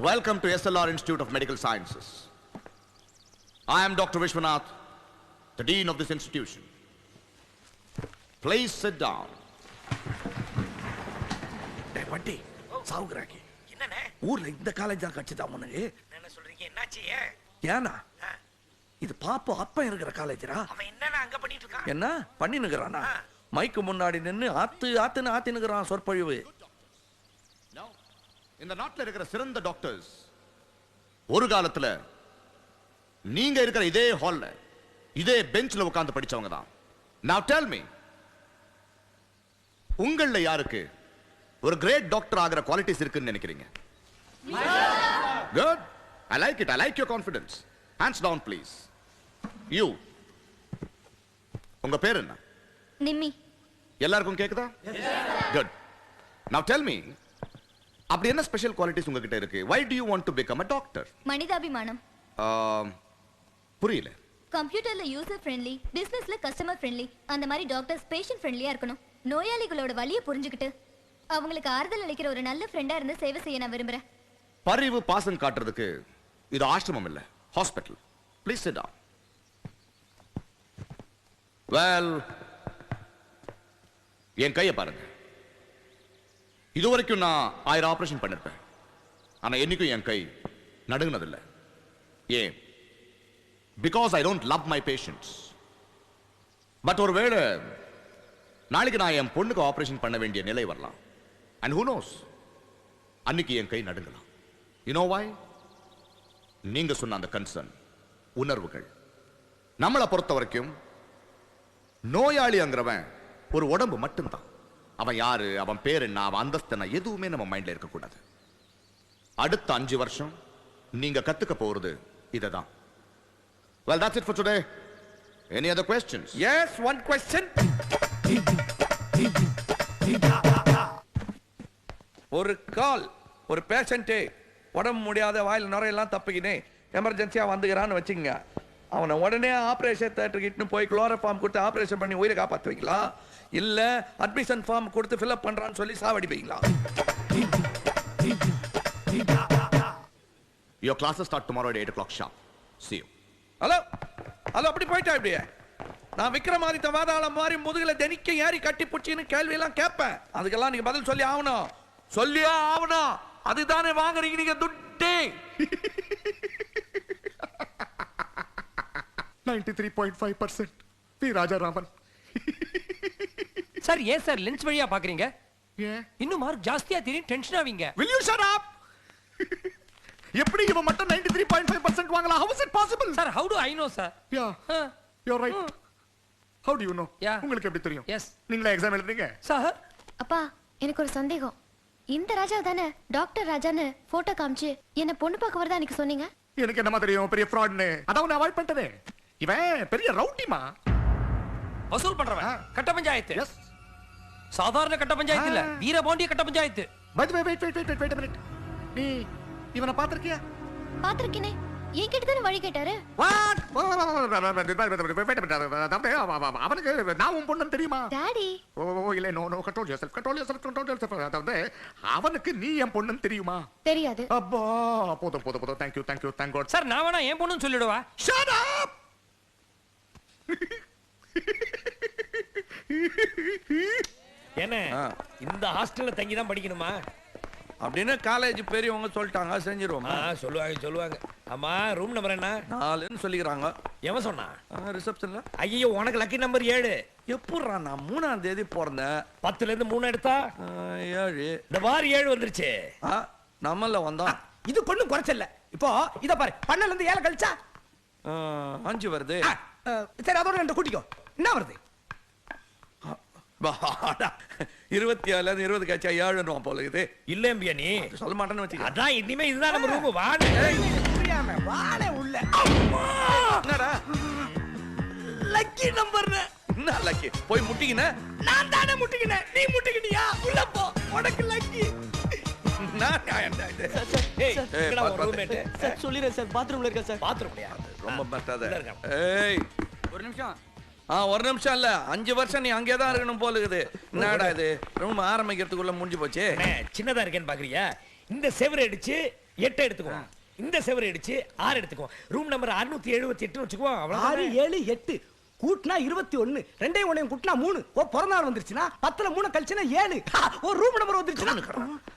Welcome to SLR Institute of Medical Sciences. I am Dr. Vishwanath, the Dean of this institution. Please sit down. டேய் பட்டி சாவுக்குறாக்கி என்னண்ணே ஊர்ல இந்த college தான் கட்சி தான் முன்னே என்ன சொல்றீங்க என்னாச்சு ஏனா இது பாப்பா அப்பா இருக்கிற காலேஜ்ரா அவன் என்னண்ணா அங்க பண்ணிட்டு இருக்கான் என்ன பண்ணினுக்குறானா மைக்கு முன்னாடி நின்னு ஆத்துனுக்குறான் சொற்பொழிவு இந்த நாட்டில் இருக்கிற சிறந்த டாக்டர்ஸ் ஒரு காலத்துல நீங்க இருக்கிற இதே ஹால்ல இதே பெஞ்ச்ல உட்கார்ந்து படிச்சவங்க தான். Now tell me, உங்கள யாருக்கு ஒரு கிரேட் டாக்டர் ஆகிற குவாலிட்டிஸ் இருக்குன்னு நினைக்கிறீங்க? Good. I like it. I like your confidence. Hands down please. You. உங்க பேர் என்ன? நிம்மி. எல்லாருக்கும் கேக்குதா? Good. Now tell me, அப்படி என்ன ஸ்பெஷல் குவாலிட்டிஸ் உங்ககிட்ட இருக்கு? Why do you want to become a doctor? மனிதாபிமானம். புரியல. கம்ப்யூட்டர்ல யூசர் ஃப்ரெண்ட்லி, பிசினஸ்ல கஸ்டமர் ஃப்ரெண்ட்லி, அந்த மாதிரி டாக்டர்ஸ் பேஷண்ட் ஃப்ரெண்ட்லியா இருக்கணும். நோயாளிகளோட வலியை புரிஞ்சுக்கிட்டு அவங்களுக்கு ஆறுதல் அளிக்கிற ஒரு நல்ல ஃப்ரெண்டா இருந்து சேவை செய்ய நான் விரும்புறேன். பரிவு பாசம் காட்டுறதுக்கு இது ஆசிரமம் இல்ல, hospital. Please sit down. Well, என் கையை பாருங்க. இதுவரைக்கும் நான் 1000 ஆபரேஷன் பண்ணிருப்பேன். ஆனா என்னைக்கும் என் கை நடுங்கினதில்லை. ஏன்? Because I don't love my patients. But ஒருவேளை நாளைக்கு நான் என் பொண்ணுக்கு ஆபரேஷன் பண்ண வேண்டிய நிலை வரலாம். And who knows, அன்னைக்கு என் கை நடுங்கலாம். You know why? நீங்க சொன்ன அந்த கன்சர்ன், உணர்வுகள். நம்மளை பொறுத்த வரைக்கும் நோயாளிங்கிறவன் ஒரு உடம்பு மட்டும்தான். அவன் யாரு, அவன் பேர் என்ன, அவன் அந்தஸ்து என்ன, எதுவுமே நம்ம மைண்ட்ல இருக்கக்கூடாது. அடுத்த 5 வருஷம் நீங்க கத்துக்க போறது இததான். Well, that's it for today. Any other questions? Yes, one question. ஒரு கால், ஒரு பேஷண்ட்டே உடம்பு முடியாத வாயில் நுரையெல்லாம் தப்பிக்கினே எமர்ஜென்சியா வந்துக்கிறான்னு வச்சுங்க. அவனை உடனே ஆபரேஷன் தேட்டருக்கு போய் குளோரோஃபார்ம் கொடுத்து ஆபரேஷன் பண்ணி உயிரை காப்பாற்ற வைக்கலாம். இல்ல அட்மிஷன் ஃபார்ம் கொடுத்து ஃபில்அப் பண்றான்னு சொல்லி சாவடிப்பீங்களா? Your classes start tomorrow at 8 o'clock sharp. See you. Hello hello, அப்படி போயிட்டா இப்படியே? நான் விக்ரமாதித்த வாதாளம் மாதிரி முதுகுல தெனிக்க ஏறி கட்டி புடிச்சின்னு கேள்வி எல்லாம் கேட்பேன். அதுக்கெல்லாம் நீங்க பதில் சொல்லி ஆகணும். சொல்லியா ஆகணும். அதுதானே வாங்குறீங்க நீங்க துட்டே. 93.5% பி ராஜாராமன். சார் ஏன் சார் லென்ஸ் வழியா பாக்குறீங்க? ஏன் இன்னும் மார்க் ஜாஸ்தியா தெரியும், டென்ஷன் ஆவீங்க. Will you shut up? எப்படி இவன் மட்டும் 93.5% வாங்கலாம்? How is it possible? Sir how do I know sir? Yeah, you're right. How do you know? Yeah. உங்களுக்கு எப்படி தெரியும்? Yes. நீங்களே எக்ஸாம் எழுதுறீங்க? சார் அப்பா, எனக்கு ஒரு சந்தேகம். இந்த ராஜா தானே டாக்டர் ராஜான்னு போட்டோ காமிச்சு என்ன பொண்ணு பார்க்க வரதா எனக்கு சொன்னீங்க? எனக்கு என்னமா தெரியும் பெரிய ஃப்ராட்னு? அதான் நான் அவாய்ட் பண்ணிட்டேனே. இவன் பெரிய ரவுடிமா, வசூல் பண்றவன். கட்ட பஞ்சாயத்து. எஸ். சாதாரண கட்ட பஞ்சாயத்து இல்ல, வீரபாண்டிய கட்ட panchayat. By the way, wait a minute. நீ இவனை பாத்திருக்கியா? பாத்திருக்கேனே. என்கிட்ட தானே வழி கேட்டாரு. வாட்? அவனுக்கு நான் உன் பொண்ணு தெரியுமா? டாடி. ஓ இல்ல, நோ கண்ட்ரோல் யுவர்செல்ஃப். அதாவது அவனுக்கு நீ என் பொண்ணு தெரியுமா? தெரியாது. அப்பா போதும். Thank you, thank God. Sir நான் வேணா என் பொண்ணுன்னு சொல்லிடுவா. Shut up. என்ன இந்த ஹாஸ்டல்ல தங்கி தான் படிக்கணுமா? அப்படின்னு காலேஜ் பெரியவங்க சொல்லிட்டாங்க, செஞ்சிருவோம். சொல்லுவாங்க. ஆமா, ரூம் நம்பர் என்ன? 4ன்னு சொல்லிக்கிறாங்க. எவன் சொன்னா? ரிசப்ஷன்ல. ஐயோ, உனக்கு லக்கி நம்பர் 7. எப்படிரா? நான் 3ஆம் தேதி பிறந்தேன். 10ல இருந்து 3 எடுத்தா 7. இந்த வாரி 7 வந்துருச்சு. நம்மள வந்தோம். இது கொண்ணும் குறைச்சல. இப்போ இத பாரு, 12ல இருந்து 7 கழிச்சா 5 வருது. சரி, அதோட 2 கூட்டிக்கோ. என்ன வருது? 27ல 20 கழிச்சா 7 போல இது. இல்ல எம்பியா, நீ சொல்ல மாட்டேன்னு வச்சுக்க. அதான் இனிமே இதுதான் நம்ம ரூம். வாடே புரியாம வாடே உள்ள. என்னடா லக்கி நம்பர்? என்ன லக்கி? போய் முட்டிக்கின? நான் தானே முட்டிக்கினேன். நீ முட்டிக்கினியா? உள்ள போ, உனக்கு லக்கி. நான் ஏன்டா இது? ஏய், எங்கடா உன் ரூம்மேட்? சார் சொல்லிறேன் சார், பாத்ரூம்ல இருக்கா சார். பாத்ரூம்லயா? ரொம்ப பட்டாத. உள்ள இருக்கான். ஏய், ஒரு நிமிஷம். ஒரு நிமிஷம் இல்ல, 5 வருஷம் நீ அங்கே தான் இருக்கணும் போல இருக்குது. என்னடா இது, ரூம் ஆரம்பிக்கிறதுக்குள்ள முடிஞ்சு போச்சு. சின்னதா இருக்கேன்னு பாக்குறியா? இந்த செவரு அடிச்சு 8 எடுத்துக்குவோம். இந்த செவரை அடிச்சு 6 எடுத்துக்குவோம். ரூம் நம்பர் 678 வச்சுக்குவோம். 6 அவ்வளவுதான். 7 8 கூட்டினா 21 ரெண்டையும் ஒன்னையும் கூட்டினா 3 ஓ பிறந்த நாள் வந்துருச்சுன்னா 10ல 3 கழிச்சுனா 7 ஒரு ரூம் நம்பர் வந்துருச்சுன்னா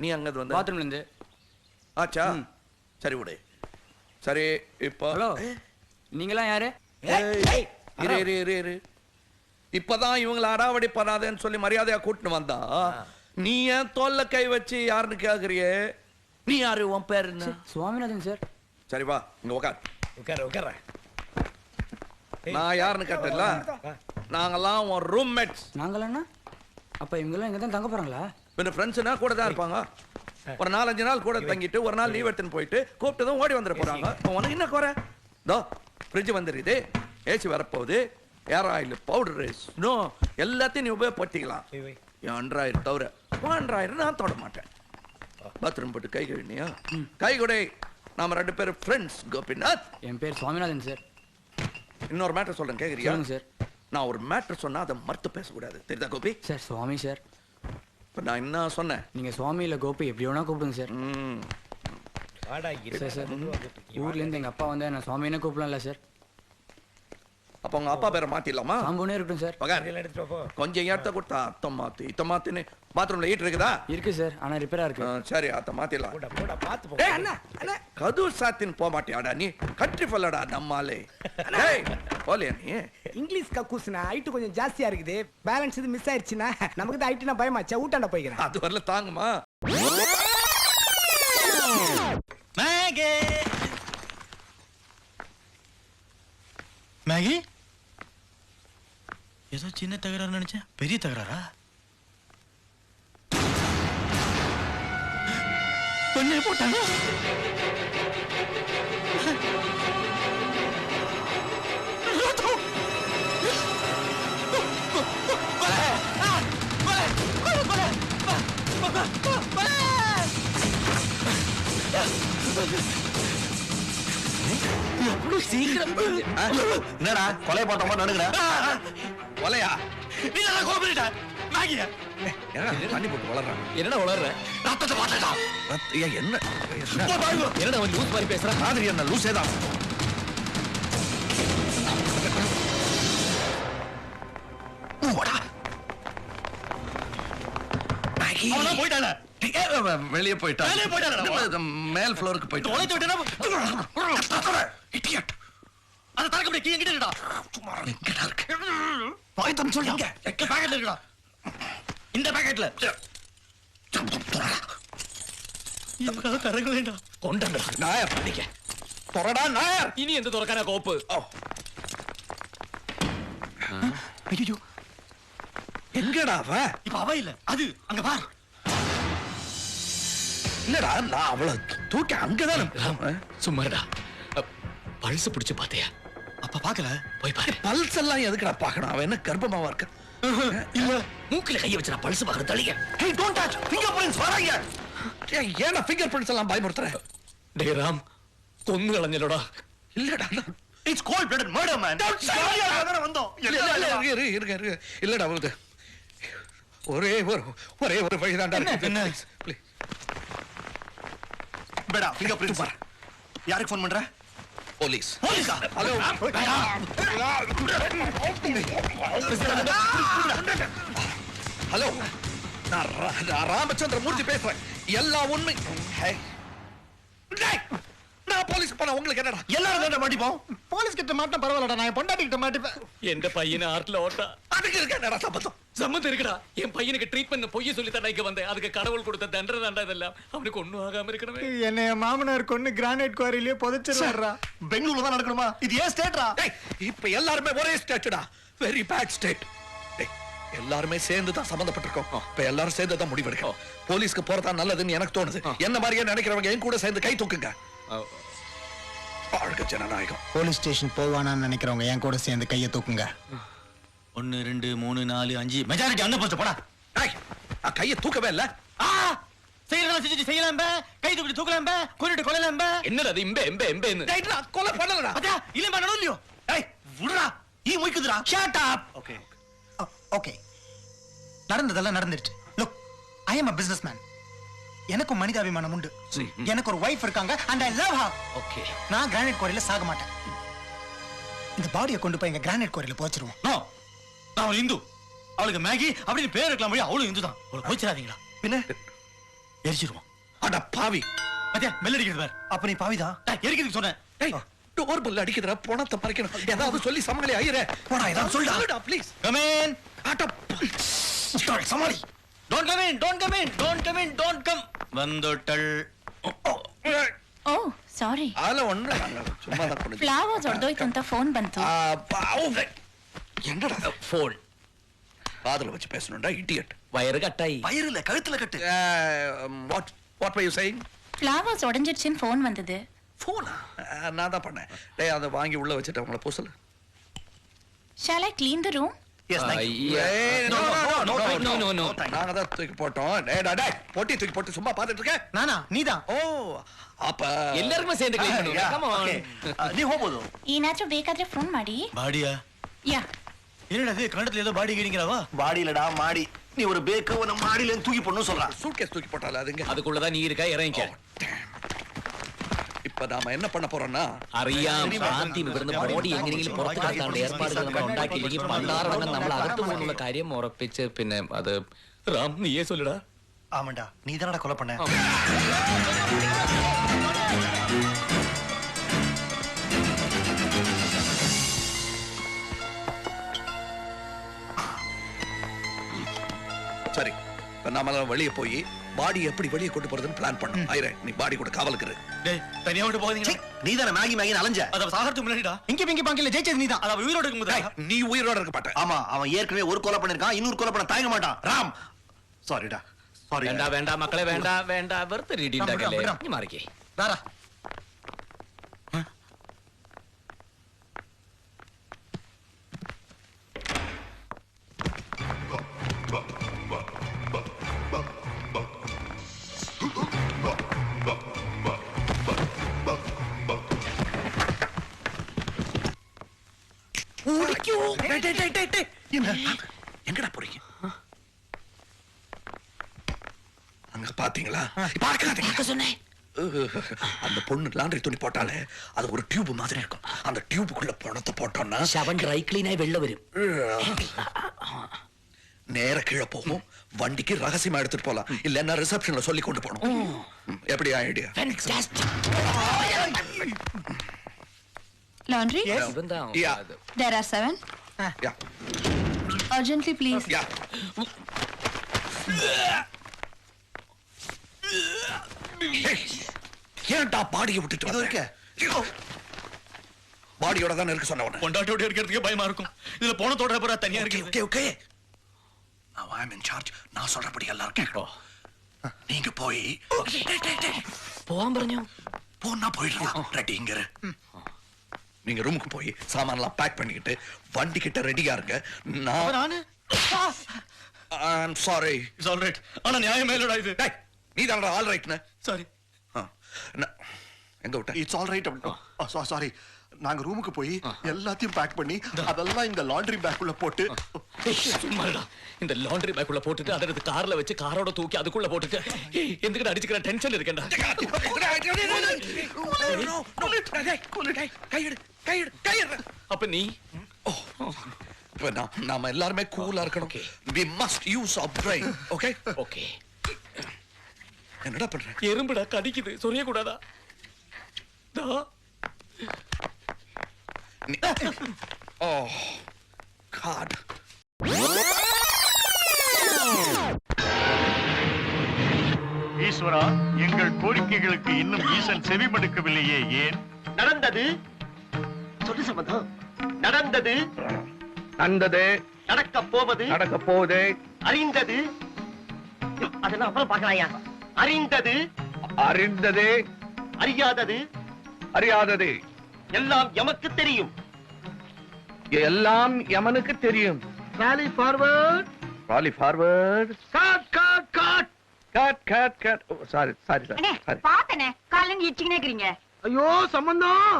நீ அங்க வந்து பாத்ரூம்ல இருந்து ஆச்சா சரி விடு. சரி இப்போ ஹலோ நீங்களாம் யாரு இரு. இப்பதான் இவங்களை அடாவடி பண்ணாதேன்னு சொல்லி மரியாதையா கூட்டின்னு வந்தா நீ ஏன் தோல்ல கை வச்சு யாருன்னு கேக்குறியே? நீ யாரு? உன் பேர் என்ன? சுவாமிநாதன் சார். சரி வா இங்க உட்கார். உட்கார நான் யாருன்னு கேட்டல, நாங்கெல்லாம் உன் ரூம்மேட்ஸ். நாங்களா? அப்ப இவங்கெல்லாம் இங்க தான் தங்க போறாங்களா? பின்ன ஃப்ரெண்ட்ஸ்னா கூட தான் இருப்பாங்க. ஒரு 4-5 நாள் கூட தங்கிட்டு ஒரு நாள் லீவ் எடுத்துன்னு போயிட்டு கூப்பிட்டதும் ஓடி வந்துட போறாங்க. உனக்கு என்ன குறை? தோ ஃப்ரிட்ஜ் வந்துருது, ஏசி வரப்போகுது, ஏர் ஆயில், பவுடர், ஸ்னோ எல்லாத்தையும் நீ உபயோகப்படுத்திக்கலாம். என் அண்ட்ராயிரம் தவிர 1000 நான் தொட மாட்டேன். பாத்ரூம் போட்டு கை கழுவினியா? கை கொடை. நாம 2 பேரும் ஃப்ரெண்ட்ஸ். கோபிநாத். என் பேர் சுவாமிநாதன் சார். இன்னொரு மேட்டர் சொல்றேன், கேக்குறியா? சொல்லுங்க சார். நான் ஒரு மேட்டர் சொன்னா அதை மறுத்து பேசக்கூடாது, தெரியுதா கோபி? சார் சுவாமி சார். இப்ப நான் என்ன சொன்னேன்? நீங்க சுவாமி இல்ல கோபி எப்படி வேணா கூப்பிடுங்க சார். வாடா சார் சார் ஊர்ல இருந்து எங்க அப்பா வந்து என்ன சுவாமின்னு கூப்பிடலாம்ல சார்? அப்ப உங்க அப்பா பேரை மாத்திடலாமா? சாம்புனே இருக்கட்டும் சார். பகார் எடுத்துட்டு போ. கொஞ்சம் ஏத்த கொடுத்தா அத்தம் மாத்து இத்தம் மாத்துன்னு பாத்ரூம்ல ஹீட் இருக்குதா? இருக்கு சார் ஆனா ரிப்பேரா இருக்கு. சரி அத்த மாத்திடலாம். போடா பாத்து போ. ஏய் அண்ணா அண்ணா கதவு சாத்தின்னு போக மாட்டியாடா நீ? கட்டி சொல்லடா நம்மாலே. ஏய் போலியா நீ? இங்கிலீஷ் கக்கூஸ்னா ஹைட் கொஞ்சம் ஜாஸ்தியா இருக்குது. பேலன்ஸ் இது மிஸ் ஆயிடுச்சுன்னா நமக்கு தான் ஹைட்னா பயமாச்சா ஊட்டாண்ட போய்க்கிறேன். அது வரல தாங்குமா? மேகி ஏதோ சின்ன தகராறு நினைச்சேன், பெரிய தகராறா? பொண்ணே போட்டாங்க. என்னடா கொலை போட்ட மாதிரி நடுங்குற? கொலையா? நீ நல்லா கோபப்பட்ட மேகியா? என்னடா தண்ணி போட்டு வளர்றாங்க? என்னடா வளர்ற? ரத்தத்தை மாட்டடா. என்ன என்னடா வந்து லூஸ் மாதிரி பேசுற? மாதிரி என்ன லூஸே தான். மேகி அவனா போய்டானே. வெளியே போயிட்டா? வெளியே போயிட்டானடா. மேல் ஃப்ளோருக்கு போயிட்டா. தொலைத்து விட்டேனா? இடியட். அத தரக்க முடிய கீழ கிட்டடா. எங்கடா இருக்கு? போய் தம் சொல்லு. எங்க பாக்கெட்ல இருக்குடா. இந்த பாக்கெட்ல. இவங்க தரங்களேடா. கொண்டடா. நாயர் பண்ணிக்க. தொரடா நாயர். இனி எந்த துறக்கான கோப்பு? ஐயோ எங்கடா அவ? இப்ப அவ இல்ல, அது அங்க பார். இல்லடா நான் அவள தூக்கி அங்கதானே. சும்மாடா. பல்ஸ் பிடிச்சு பாத்தியா? அப்ப பாக்கல, போய் பாரு. பல்ஸ் எல்லாம் எதுக்குடா பாக்கணும்? அவ என்ன கர்ப்பமாவா இருக்க? இல்ல மூக்குல கைய வச்சு நான் பல்ஸ் பாக்குற தள்ளிங்க. Hey, don't touch. Fingerprints வராங்க. ஏன்னா fingerprints எல்லாம் பயமுறுத்துற? டேய் ராம், கொன்னு களஞ்சலடா. இல்லடா. It's cold blooded murder man. அதான வந்தோம். இரு. இல்லடா அவளுக்கு ஒரே ஒரு வழிதான்டா இருக்கு. என்ன? Please. பேடா fingerprints பாரு. யாருக்கு ஃபோன் பண்ற? போலீஸ். போலீஸா? ஹலோ. ஹலோ. நான் ராமச்சந்திர மூர்த்தி பேசுறேன். எல்லா உண்மை. நான் போலீஸ் போன உங்களுக்கு என்னடா? எல்லாரும் தான் மாட்டிப்போம். போலீஸ் கிட்ட மாட்டா பரவாயில்லடா நான் பொண்டாட்டி கிட்ட மாட்டிப்பேன். எந்த பையனை ஆர்ட்ல ஓட்டா அதுக்கு இருக்க என்னடா சம்பந்தம்? சம்மந்தம் இருக்குடா. என் பையனுக்கு ட்ரீட்மெண்ட் பொய்ய சொல்லி தான் இங்க வந்தேன். அதுக்கு கடவுள் கொடுத்த தண்டனை தான்டா இதெல்லாம். அவனுக்கு ஒண்ணும் ஆகாம இருக்கணுமே. என்னை மாமனார் கொன்னு கிரானைட் குவாரியிலே புதைச்சிருவாரா? பெங்களூர்ல தான் நடக்கணுமா? இது ஏன் ஸ்டேட்ரா? இப்ப எல்லாருமே ஒரே ஸ்டேட்டா? Very bad state. எல்லாருமே சேர்ந்து தான் சம்பந்தப்பட்டிருக்கோம். இப்ப எல்லாரும் சேர்ந்து தான் முடிவெடுக்கணும். போலீஸ்க்கு போறதா நல்லதுன்னு எனக்கு தோணுது. என்ன மாதிரியே நினைக்கிறவங்க என் கூட சேர்ந்து கை தூக்குங்க. வாழ்க ஜனநாயகம். போலீஸ் ஸ்டேஷன் போவானான்னு நினைக்கிறவங்க என் கூட சேர்ந்து கையை தூக்குங்க. 1 2 3 4 5 மெஜாரிட்டி அந்த போச்சு போடா. கையை தூக்கவே இல்ல. செய்யலாம் செஞ்சு செய்யலாம் பே. கை தூக்கி தூக்கலாம் பே. கொன்னிட்டு கொல்லலாம் பே. என்னடா இது இம்பே கொலை பண்ணலடா. அடா இல்ல பண்ணனும் இல்லையோ? ஏய் விடுடா. ஈ முய்க்குதுடா. Shut up. ஓகே. ஓகே, நடந்ததெல்லாம் நடந்துருச்சு. Look, I am a businessman. எனக்கும் மனிதாபிமானம் உண்டு. எனக்கு ஒரு வைஃப் இருக்காங்க and I love her. Okay நான் கிரானைட் குவாரியில சாக மாட்டேன். இந்த பாடியை கொண்டு போய் எங்க கிரானைட் குவாரியில போச்சிருவோம். நோ நான் ஒரு இந்து. அவளுக்கு மேகி அப்படின்னு பேர் இருக்கலாம் முடியும். அவளும் இந்து தான். அவளை போய்ச்சிடாதீங்களா? பின்ன எரிச்சிருவோம். அட பாவி. மத்தியா மெல் அடிக்கிறது பார். அப்ப நீ பாவிதான். எரிக்கிறதுக்கு சொன்னேன். டேய் டோர் பெல் அடிக்குதுடா. பணத்தை பறிக்கணும். ஏதாவது சொல்லி சமாளி ஐயரே. போடா ஏதாவது சொல்டா. ப்ளீஸ். Come in. அட சமாளி. Don't come in. Don't come in. Don't come in. Don't come. வந்துட்டல். ಓ ಸಾರಿ ಅಲ್ಲ ಒಣ್ಣು ಸುಮ್ಮನೆ ತಕ್ಕೊಂಡು ಫ್ಲವರ್ಸ್ ಹೊಡೆದೋಯ್ತು ಅಂತ ಫೋನ್ ಬಂತು என்னடா ஃபோன் காதுல வச்சு பேசணும்டா இடியட் வயறு கட்டாயி. வயிறு இல்ல கழுத்துல கட்டு. What are you saying flowers உடைஞ்சிருச்சுன்னு ஃபோன் வந்தது. ஃபோனா நான் தான் பண்ணேன். டேய் அதை வாங்கி உள்ள வச்சிட்டு அவங்கள பூசல. Shall I clean the room? Yes no. நாங்க தான் தூக்கி போட்டோம். டேய் பொட்டி தூக்கி போட்டு சும்மா பார்த்துட்டு இருக்க. நானா நீதான். ஓ அப்ப ಎಲ್ಲರಿಗೂ ಸೇರ್ந்து ಕ್ಲೀನ್ ಮಾಡೋಣ. Come on. ನೀ ಹೋಗ್ಬೋದು. ಏನಾದ್ರೂ ಬೇಕಾದ್ರೆ ಫೋನ್ ಮಾಡಿ. ಬಾಡಿಯಾ? ಯಾ. என்னடா கண்டத்துல ஏதோ பாடி கீடிங்கறாவா? பாடியிலடா மாடி. நீ ஒரு பேக்க உன மாடியில தூக்கி போடணும் சொல்றா. சூட்கேஸ் தூக்கி போட்டால அதுங்க. அதுக்குள்ள தான் நீ இருக்க இறங்கிக்க. இப்ப நாம என்ன பண்ண போறோம்னா അറിയാം ആദ്യം ഇവിടുന്ന് ബോഡി എങ്ങനെയെങ്കിലും പുറത്തു കാട്ടാനുള്ള ഏർപ്പാടുകൾ നമ്മൾ ഉണ്ടാക്കിയില്ലെങ്കിൽ പണ്ടാറടങ്ങ് നമ്മൾ അകത്തു പോകുന്നുള്ള കാര്യം ഉറപ്പിച്ച് പിന്നെ അത് റാം നീയേ சொல்லடா. ஆமாண்டா நீ தானடா கொலை பண்ண. சரி இப்ப நாம வெளியே போய் பாடி எப்படி வெளியே கொண்டு போறதுன்னு பிளான் பண்ணோம். ஐரே நீ பாடி கூட காவலுக்கு. டேய் தனியா விட்டு போகாதீங்க. நீ தான மேகி மேகி அலைஞ்ச. அத சாகறதுக்கு முன்னாடிடா. இங்க பிங்கி பாங்கில ஜெயிச்சது நீதான். அத உயிரோட இருக்கும்போது நீ உயிரோட இருக்க மாட்ட. ஆமா அவன் ஏற்கனவே ஒரு கொலை பண்ணிருக்கான். இன்னொரு கொலை பண்ண தயங்க மாட்டான். ராம் சாரிடா. சாரி. വേണ്ട വേണ്ട മക്കളെ വേണ്ട വേണ്ട വെറുതെ റീഡി ഉണ്ടാക്കല്ലേ. നീ മാറിക്കേ. வாடா. எங்கடா போறீங்க? அங்க பாத்தீங்களா? பார்க்காதீங்க சொன்னேன். அந்த பொண்ணு லாண்டரி துணி போட்டாலே அது ஒரு டியூப் மாதிரி இருக்கும். அந்த டியூபுக்குள்ள பணத்தை போட்டோம்னா ശവൻ ഡ്രൈ ക്ലീൻ ആയി വെള്ളം വരും. நேர கீழே போகும். வண்டிக்கு ரகசியமா எடுத்துட்டு போலாம். இல்லன்னா ரிசப்ஷன்ல சொல்லி கொண்டு போகணும். எப்படி idea? Laundry? Yeah. There are 7. Yeah. Urgently, please. Yeah. ஏன்டா பாடியை விட்டுட்டு இது இருக்க. பாடியோட தானே இருக்கு சொன்ன உடனே. பொண்டாட்டியோட இருக்கிறதுக்கே பயமா இருக்கும். இதுல போனதோட அப்புறம் தனியா இருக்கு. Okay okay. Now I am in charge. நான் சொல்றபடி எல்லாரும் கேட்கணும். நீங்க போய் പോവാൻ പറഞ്ഞു. போனா போயிடலாம். ரெடி இங்க இரு. நீங்க ரூமுக்கு போய் சாமான்லாம் பேக் பண்ணிக்கிட்டு வண்டி கிட்ட ரெடியா இருங்க. நானு I'm sorry. It's all right. ஆனா நியாயமே இல்லடா இது. டேய் நீ தானடா ஆல் ரைட்னா? சாரி. எங்க விட்ட? It's all right. சாரி நாங்க ரூமுக்கு போய் எல்லாத்தையும் பேக் பண்ணி அதெல்லாம் இந்த லாண்டரி பேக் உள்ள போட்டு சும்மாடா. இந்த லாண்டரி பேக் உள்ள போட்டுட்டு அத எடுத்து கார்ல வச்சு காரோட தூக்கி அதுக்குள்ள போட்டுட்டு எதுக்கு அடிச்சுக்கிற டென்ஷன் இருக்கேன்டா. அப்ப நீ இப்ப நாம எல்லாருமே கூலா இருக்கணும். We must use our brain. Okay? Okay. என்னடா பண்ற? எறும்புடா கடிக்குது. சொரிய கூடாதா? Oh God. ஈஸ்வரா, எங்கள் கோரிக்கைகளுக்கு இன்னும் ஈசன் செவிமடுக்கவில்லையே, ஏன்? நடந்தது சொல்லு சம்பந்தம். நடந்தது நடந்தது. நடக்க போவது நடக்க போகுது. அறிந்தது அதெல்லாம் அப்புறம் பார்க்கலாயா. அறிந்தது அறிந்தது. அறியாதது அறியாதது. எல்லாம் எமக்கு தெரியும். எல்லாம் யமனுக்கு தெரியும். Rally forward. Rally forward. God God God cut cut cut. Sorry sorry sir. Sorry. பாத்தனே காலங்க இச்சிங்கனே இருக்கீங்க. ஐயோ சம்பந்தம்.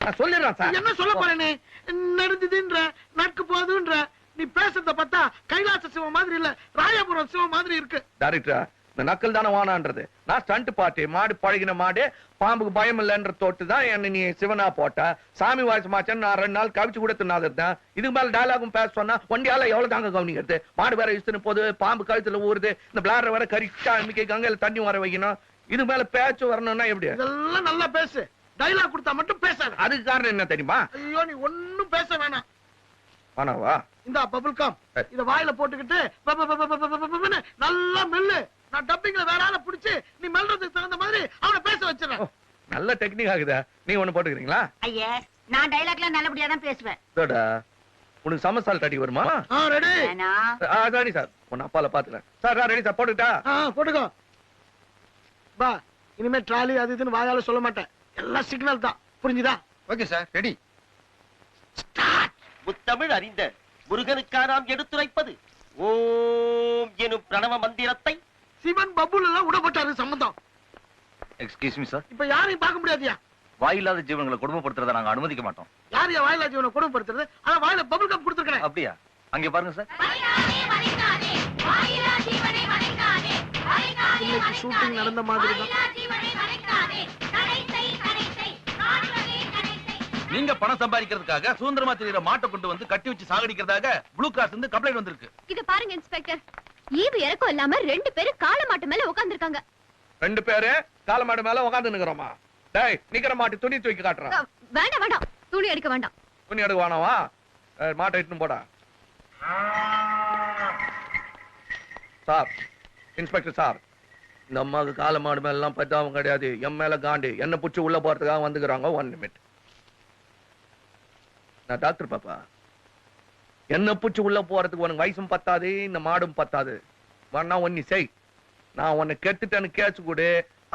நான் சொல்லிடுறேன் சார். என்ன சொல்ல போறேனே? நடந்ததுன்ற நடக்க போகுதுன்ற நீ பேசுறத பார்த்தா கைலாச சிவம் மாதிரி இல்ல, ராயபுரம் சிவம் மாதிரி இருக்கு. டைரக்டர், இந்த நக்கல் தானே வானான்றது. நான் ஸ்டண்ட் பார்ட்டி, மாடு பழகின மாடு, பாம்புக்கு பயம் இல்லைன்ற தோட்டு தான் என்ன நீ சிவனா போட்ட. சாமி வாய்ஸ் மாச்சன் நான் 2 நாள் கவிச்சு கூட தின்னாதான். இதுக்கு மேல டயலாகும் பேச சொன்னா வண்டியால எவ்வளவு தாங்க கவனிக்கிறது. மாடு வேற இஷ்டன்னு போது, பாம்பு கழுத்துல ஊறுது, இந்த பிளாடர் வேற கரிச்சா இன்னைக்கு கங்கையில தண்ணி வர வைக்கணும். இது மேல பேச்சு வரணும்னா எப்படி? இதெல்லாம் நல்லா பேசு, டைலாக் கொடுத்தா மட்டும் பேசாத. அதுக்கு காரணம் என்ன தெரியுமா? ஐயோ நீ ஒண்ணும் பேச வேணாம். ஆனாவா இந்த பபிள் கம் இத வாயில போட்டுக்கிட்டு நல்லா மெல்லு. நான் டப்பிங்ல வேற ஆளை பிடிச்சு நீ மெல்றதுக்கு தகுந்த மாதிரி அவனை பேச வச்சிடறேன். நல்ல டெக்னிக் ஆகுதா? நீ ஒண்ணு போட்டுக்கிறீங்களா? ஐயா நான் டைலாக்ல நல்லபடியா தான் பேசுவேன். உனக்கு சமசால் தட்டி வருமா? Ready ready sir. உன்னை அப்பால பாத்துறேன் சார். ரெடி சார், போட்டுட்டா? போட்டுக்கோ. பா இனிமே ட்ராலி அது இதுன்னு வாயால சொல்ல மாட்டேன், எல்லாம் சிக்னல் தான், புரிஞ்சுதா? Okay sir, ready. முத்தமிழ் அறிந்த முருகனுக்கா நாம் எடுத்துரைப்பது ஓம் எனும் பிரணவ மந்திரத்தை. சிவன் பபுல் எல்லாம் உடப்பட்டாரு சம்பந்தம். Excuse me sir. இப்ப யாரையும் பார்க்க முடியாதியா? வாயில்லாத ஜீவன்களை கொடுமைப்படுத்துறத நாங்க அனுமதிக்க மாட்டோம். யாரையா வாயிலா ஜீவனை கொடுமைப்படுத்துறது? அதான் வாயில பபுள் கம் கொடுத்துருக்கேன். அப்படியா? அங்க பாருங்க சார். இன்னைக்கு ஷூட்டிங் நடந்த மாதிரி தான். நீங்க பணம் சம்பாதிக்கிறதுக்காக சுதந்திரமா தெரியுற மாட்டை கொண்டு வந்து கட்டி வச்சு சாகடிக்கிறதாக ப்ளூ கிராஸ் இருந்து கம்ப்ளைண்ட் வந்திருக்கு. இது பாருங்க இன்ஸ்பெக்டர், ஈவு இறக்கம் இல்லாம 2 பேரும் காளை மாட்டு மேல உட்கார்ந்திருக்காங்க. 2 பேரு காளை மாடு மேல உட்கார்ந்து நிக்கிறோமா? டேய், நிக்கிற மாட்டு துணி தூக்கி காட்டுறான். வேண்டாம் வேண்டாம், துணி எடுக்க வேண்டாம். துணி எடுக்க வேணாவா? மாட்டை இட்டுன்னு போடா. சார், இன்ஸ்பெக்டர் சார், இந்த அம்மாவுக்கு காளை மாடு மேல எல்லாம் பத்தாவும் கிடையாது. என் மேல காண்டி என்ன புடிச்சு உள்ள போறதுக்காக வந்துக்கிறாங்க. 1 நிமிட். நான் டாக்டர் பாப்பா, என்ன புடிச்சு உள்ள போறதுக்கு உனக்கு வயசும் பத்தாது, இந்த மாடும் பத்தாது. வேணா ஒன்னு செய், நான் உன்னை கெட்டுட்டேன்னு கேச்சு கூட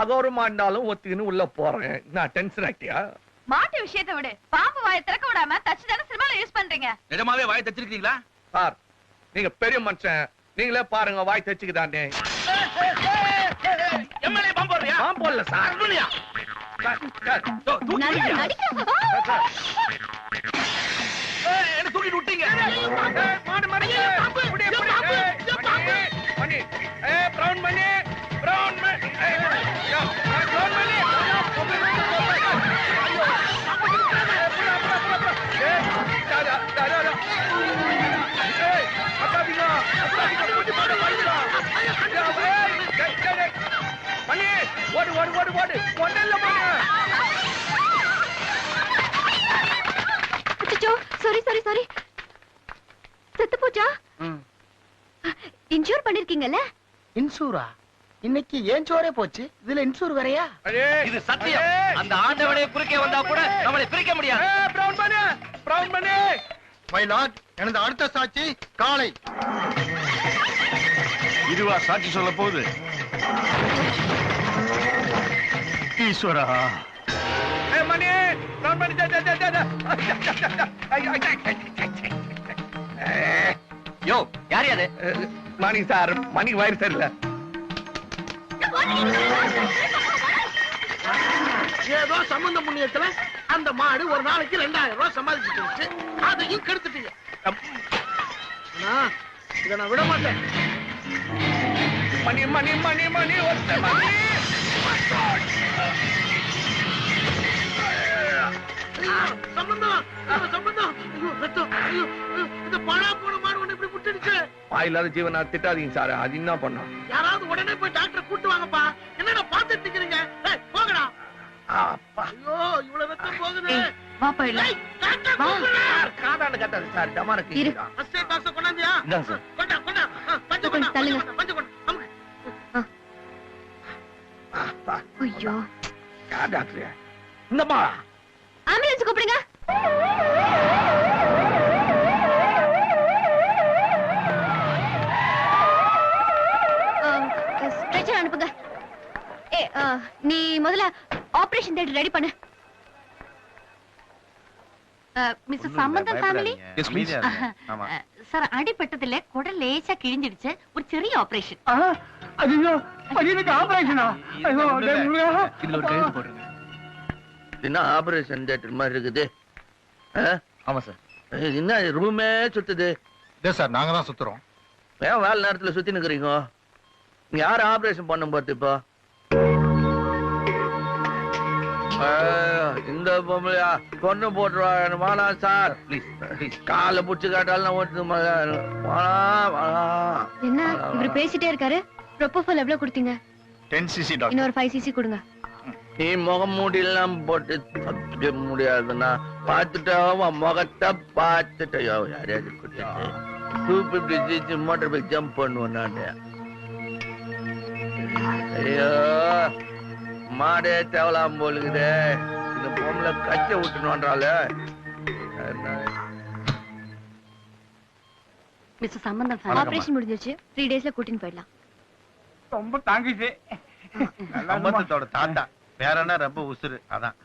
அகௌரவமா இருந்தாலும் ஒத்துக்கின்னு உள்ள போறேன். நான் டென்ஷன் ஆகிட்டியா? மாட்டு விஷயத்தை விடு, பாம்பு வாயை திறக்க விடாம தச்சு தானே சினிமால யூஸ் பண்றீங்க. நிஜமாவே வாயை தச்சிருக்கீங்களா? சார், நீங்க பெரிய மனுஷன், நீங்களே பாருங்க வாய் தச்சுக்குதானே. எம்எல்ஏ பாம்பு போடுறியா? பாம்பு போடல சார். என்ன தூக்கிட்டு விட்டீங்க? மாடு மணி brown money, brown money, brown மணி. மணி ஓடு ஓடு ஓடு ஓடு ஒன்னில்ல மணி. சாரி சாரி சாரி, செத்து போச்சா? இன்சூர் பண்ணிருக்கீங்கல்ல? இன்சூரா? இன்னைக்கு ஏன் சோரே போச்சு, இதுல இன்சூர் வேறயா? இது சத்தியம். அந்த ஆண்டவனே குறுக்கே வந்தா கூட நம்மளை பிரிக்க முடியாது. Brown money, brown money. My lord, எனது அடுத்த சாட்சி காளை. இதுவா சாட்சி சொல்ல போகுது? ஈஸ்வரா, மணி, பிரவுன் மணி. யோ, யார் அது? மணி சார், மணி வயிறு சரியில்லை. ஏதோ சம்பந்த புண்ணியத்துல அந்த மாடு ஒரு நாளைக்கு 2000 ரூபாய் சம்பாதிச்சுட்டு அதையும் கெடுத்துட்டீங்க. இதை நான் விட மாட்டேன். மணி மணி மணி மணி ஒத்த மணி. சம்பந்தம் சம்பந்தம். ஐயோ ரத்தம். ஐயோ இந்த பழா போன மாடு ஒண்ணு இப்படி புட்டிடுச்சு. வாயில்லாத ஜீவனா திட்டாதீங்க சார். அது என்ன பண்ணா? யாராவது உடனே போய் டாக்டர் கூட்டு வாங்கப்பா. என்னடா பாத்துட்டு நிக்கிறீங்க? ஏய் போங்கடா. ஐயோ இவ்வளவு ரத்தம் போகுது. வா போயிடலாம். டாக்டர் கூப்பிடுறார். காதால கட்டாது சார். டமாருக்கு இரு. ஃபர்ஸ்ட் எய்ட் பாக்ஸ் கொண்டாந்தியா? இந்தாங்க சார். கொண்டா கொண்டா. பஞ்ச கொண்டா. தள்ளுங்க. பஞ்ச கொண்டா. நமக்கு. ஐயோ, டாக்டர் இந்தம்மா ஆம்புலன்ஸ் கூப்பிடுங்க. ஸ்ட்ரெச்சர் அனுப்புங்க. நீ முதல்ல ஆபரேஷன் தேட்டர் ரெடி பண்ணு. மிஸ்டர் சம்பந்தம் ஃபேமிலி. Yes please. சார் அடிபட்டதுல குடல் லேசா கிழிஞ்சிடுச்சு. ஒரு சிறிய ஆபரேஷன். ஐயோ பையனுக்கு ஆபரேஷனா? ஐயோ டேய் முருகா. இதுல ஒரு கைது போடுங்க. என்ன ஆபரேஷன் தியேட்டர் மாதிரி இருக்குது? ஆமா சார். என்ன ரூமே சுத்துது? இதே சார், நாங்க தான் சுத்துறோம். ஏன் வேலை நேரத்துல சுத்தி நிக்கிறீங்க? யாரு ஆபரேஷன் பண்ணும் பார்த்து இப்போ? இந்த பொம்பளையா கொண்டு போட்டுருவாங்க. வாடா சார், ப்ளீஸ் காலை புடிச்சு காட்டாலும் ஓட்டு. என்ன இவரு பேசிட்டே இருக்காரு? ப்ரொபோசல் எவ்வளவு கொடுத்தீங்க? 10 cc டாக்டர். இன்னொரு 5 cc கொடுங்க. நீ முகம் மூடிலாம் போட்டு தப்பிக்க முடியாதுன்னா பார்த்துட்டோ முகத்தை பார்த்துட்டோ யாரையாவது கொடுத்துட்டு 250 மோட்டர் பைக் ஜம்ப் பண்ணுவேன் நான். ஐயோ மாடே தேவலாம் போலுக்குதே. இந்த பொம்பளை கச்சை விட்டுணுன்றால. மிஸ்டர் சம்பந்தம், ஆபரேஷன் முடிஞ்சிருச்சு. 3 daysல கூட்டின்னு போயிடலாம். ரொம்ப தாங்கிச்சு. சம்பந்தத்தோட தாத்தா வேற என்ன ரொம்ப உசுறு அதான்.